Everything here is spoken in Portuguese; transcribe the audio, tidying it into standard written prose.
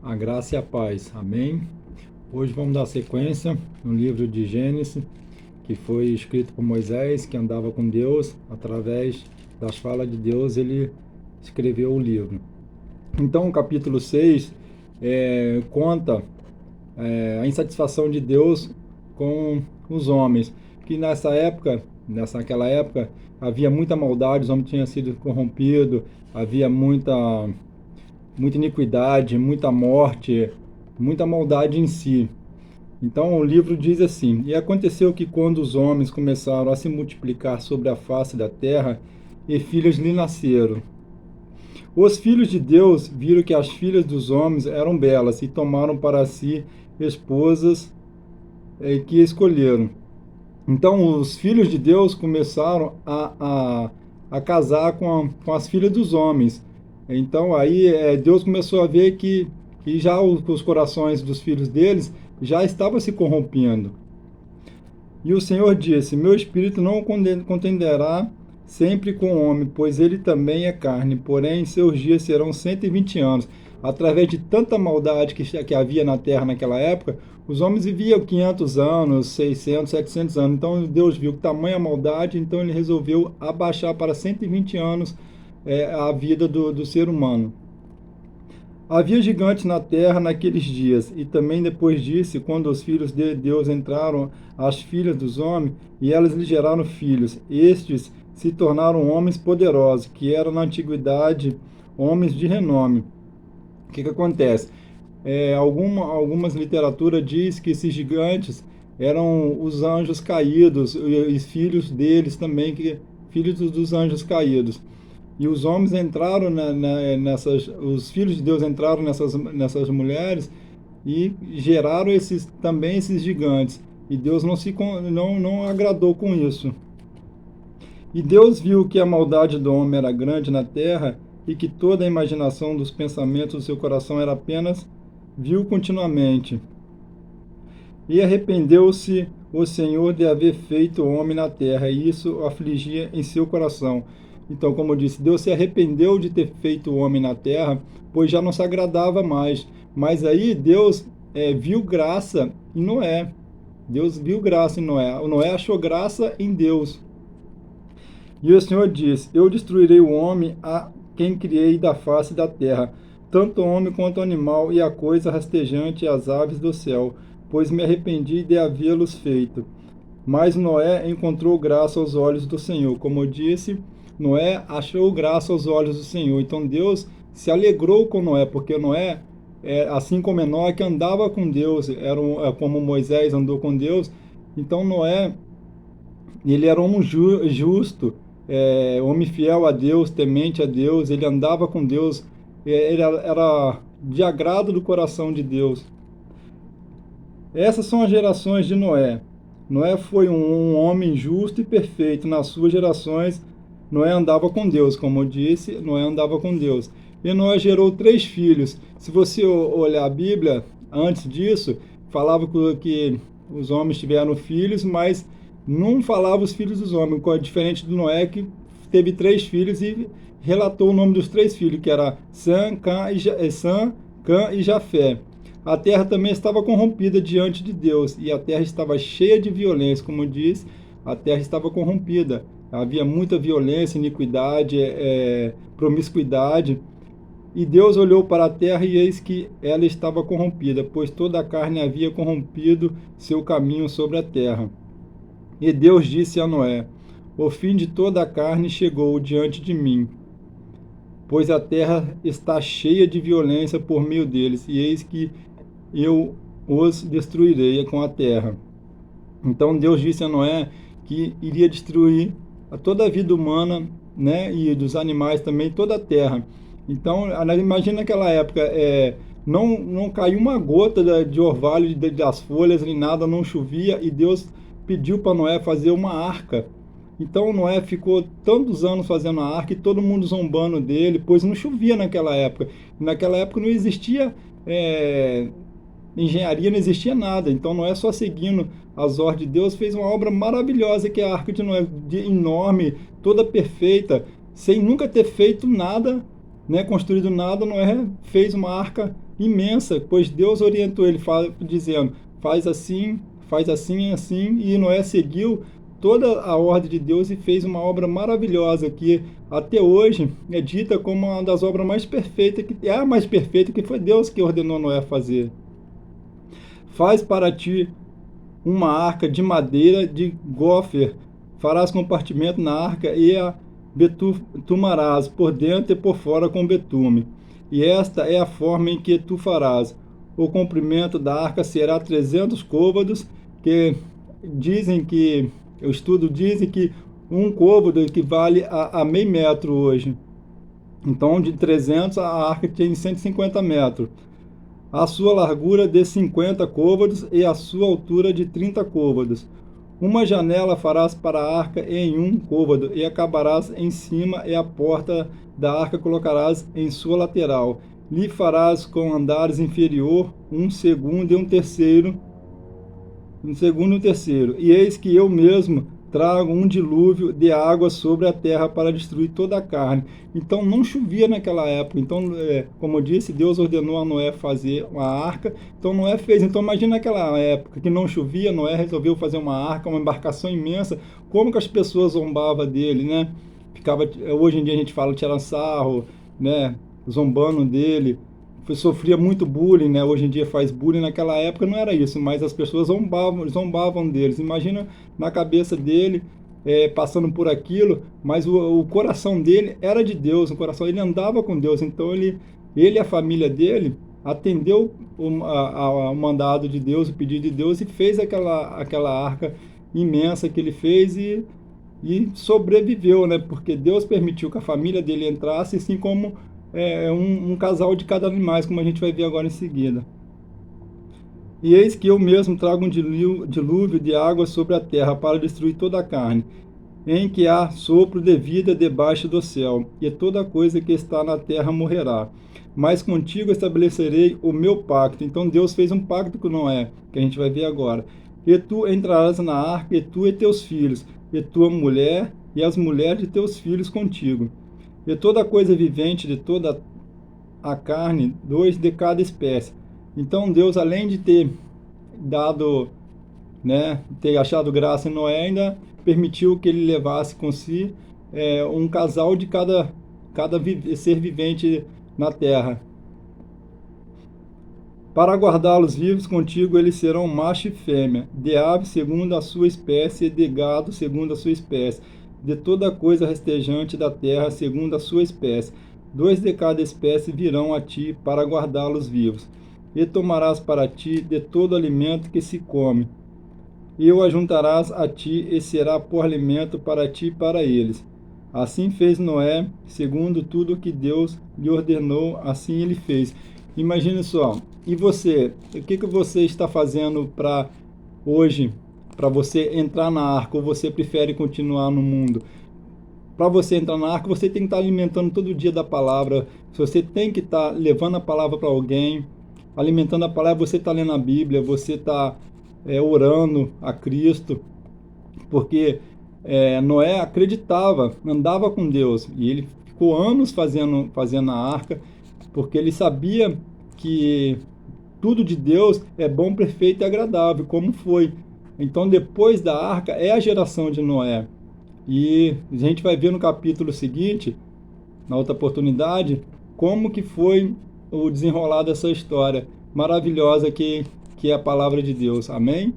A graça e a paz. Amém? Hoje vamos dar sequência no livro de Gênesis, que foi escrito por Moisés, que andava com Deus. Através das falas de Deus, ele escreveu o livro. Então, o capítulo 6 conta a insatisfação de Deus com os homens, que naquela época, havia muita maldade, os homens tinham sido corrompidos, havia muita iniquidade, muita morte, muita maldade em si. Então o livro diz assim: E aconteceu que quando os homens começaram a se multiplicar sobre a face da terra, e filhos lhe nasceram. Os filhos de Deus viram que as filhas dos homens eram belas e tomaram para si esposas que escolheram. Então os filhos de Deus começaram a casar com as filhas dos homens. Então aí Deus começou a ver que já os corações dos filhos deles já estavam se corrompendo. E o Senhor disse: Meu espírito não contenderá sempre com o homem, pois ele também é carne, porém seus dias serão 120 anos. Através de tanta maldade que havia na terra naquela época, os homens viviam 500 anos, 600, 700 anos. Então Deus viu que tamanha maldade, então ele resolveu abaixar para 120 anos a vida do ser humano. Havia gigantes na terra naqueles dias, e também depois disso, quando os filhos de Deus entraram às filhas dos homens, e elas lhe geraram filhos. Estes se tornaram homens poderosos, que eram na antiguidade homens de renome. O que acontece? Algumas literaturas diz que esses gigantes eram os anjos caídos, e filhos deles também, filhos dos anjos caídos. E os homens entraram os filhos de Deus entraram nessas mulheres e geraram também esses gigantes. E Deus não agradou com isso. E Deus viu que a maldade do homem era grande na terra e que toda a imaginação dos pensamentos do seu coração era apenas vil continuamente. E arrependeu-se o Senhor de haver feito o homem na terra, e isso o afligia em seu coração. Então, como eu disse, Deus se arrependeu de ter feito o homem na terra, pois já não se agradava mais. Mas aí Deus viu graça em Noé. Deus viu graça em Noé. O Noé achou graça em Deus. E o Senhor disse: Eu destruirei o homem a quem criei da face da terra, tanto o homem quanto o animal, e a coisa rastejante e as aves do céu, pois me arrependi de havê-los feito. Mas Noé encontrou graça aos olhos do Senhor. Como eu disse, Noé achou graça aos olhos do Senhor. Então Deus se alegrou com Noé, porque Noé, assim como Enoque, andava com Deus, como Moisés andou com Deus. Então Noé, ele era homem justo, homem fiel a Deus, temente a Deus, ele andava com Deus, ele era de agrado do coração de Deus. Essas são as gerações de Noé. Noé foi um homem justo e perfeito. Nas suas gerações, Noé andava com Deus, como eu disse, Noé andava com Deus. E Noé gerou 3 filhos. Se você olhar a Bíblia, antes disso, falava que os homens tiveram filhos, mas não falava os filhos dos homens, diferente do Noé, que teve 3 filhos e relatou o nome dos 3 filhos, que era Sam, Cã e Jafé. A terra também estava corrompida diante de Deus, e a terra estava cheia de violência, como diz, a terra estava corrompida. Havia muita violência, iniquidade, promiscuidade. E Deus olhou para a terra e eis que ela estava corrompida, pois toda a carne havia corrompido seu caminho sobre a terra. E Deus disse a Noé: O fim de toda a carne chegou diante de mim, pois a terra está cheia de violência por meio deles, e eis que eu os destruirei com a terra. Então Deus disse a Noé que iria destruir toda a vida humana, né, e dos animais também, toda a terra. Então, imagina naquela época, não caiu uma gota de orvalho das folhas, nem nada, não chovia, e Deus pediu para Noé fazer uma arca. Então Noé ficou tantos anos fazendo a arca e todo mundo zombando dele, pois não chovia naquela época. Naquela época não existia engenharia, não existia nada. Então Noé, só seguindo as ordens de Deus, fez uma obra maravilhosa, que é a arca de Noé, enorme, toda perfeita, sem nunca ter feito nada né, construído nada, Noé fez uma arca imensa, pois Deus orientou ele, dizendo, faz assim, assim, e Noé seguiu toda a ordem de Deus e fez uma obra maravilhosa que até hoje é dita como uma das obras mais perfeitas, que é a mais perfeita, que foi Deus que ordenou Noé fazer. Faz para ti uma arca de madeira de gofer, farás compartimento na arca e a betumarás por dentro e por fora com betume. E esta é a forma em que tu farás. O comprimento da arca será 300 côvados, que dizem que, o estudo dizem que um côvado equivale a meio metro hoje. Então, de 300, a arca tem 150 metros. A sua largura de 50 côvados e a sua altura de 30 côvados. Uma janela farás para a arca em um côvado, e acabarás em cima, e a porta da arca colocarás em sua lateral. Lhe farás com andares inferior, um segundo e um terceiro, e eis que eu mesmo trago um dilúvio de água sobre a terra para destruir toda a carne. Então não chovia naquela época. Então, como eu disse, Deus ordenou a Noé fazer uma arca. Então Noé fez. Então imagina naquela época que não chovia, Noé resolveu fazer uma arca, uma embarcação imensa. Como que as pessoas zombavam dele, né? Hoje em dia a gente fala tirar sarro, né? Zombando dele. Sofria muito bullying, né? Hoje em dia faz bullying, naquela época não era isso, mas as pessoas zombavam deles. Imagina na cabeça dele, passando por aquilo, mas o coração dele era de Deus, o coração, ele andava com Deus, então ele e a família dele atendeu o mandado de Deus, o pedido de Deus, e fez aquela arca imensa que ele fez e sobreviveu, né? Porque Deus permitiu que a família dele entrasse, assim como um casal de cada animal, como a gente vai ver agora em seguida. E eis que eu mesmo trago um dilúvio de água sobre a terra para destruir toda a carne, em que há sopro de vida debaixo do céu, e toda coisa que está na terra morrerá. Mas contigo estabelecerei o meu pacto. Então Deus fez um pacto com Noé, que a gente vai ver agora. E tu entrarás na arca, e tu e teus filhos, e tua mulher, e as mulheres de teus filhos contigo. E toda coisa vivente de toda a carne, 2 de cada espécie. Então Deus, além de ter dado, né, ter achado graça em Noé, ainda permitiu que ele levasse com si um casal de cada ser vivente na terra. Para guardá-los vivos contigo, eles serão macho e fêmea, de ave segundo a sua espécie, e de gado segundo a sua espécie, de toda coisa rastejante da terra segundo a sua espécie. 2 de cada espécie virão a ti para guardá-los vivos. E tomarás para ti de todo alimento que se come, e o ajuntarás a ti, e será por alimento para ti e para eles. Assim fez Noé, segundo tudo que Deus lhe ordenou, assim ele fez. Imagine só, e você, o que você está fazendo para hoje, para você entrar na arca, ou você prefere continuar no mundo? Para você entrar na arca, você tem que estar alimentando todo dia da palavra, você tem que estar levando a palavra para alguém, alimentando a palavra, você está lendo a Bíblia, você está orando a Cristo, porque Noé acreditava, andava com Deus, e ele ficou anos fazendo a arca, porque ele sabia que tudo de Deus é bom, perfeito e agradável, como foi. Então, depois da arca, é a geração de Noé. E a gente vai ver no capítulo seguinte, na outra oportunidade, como que foi o desenrolar dessa história maravilhosa que é a palavra de Deus. Amém?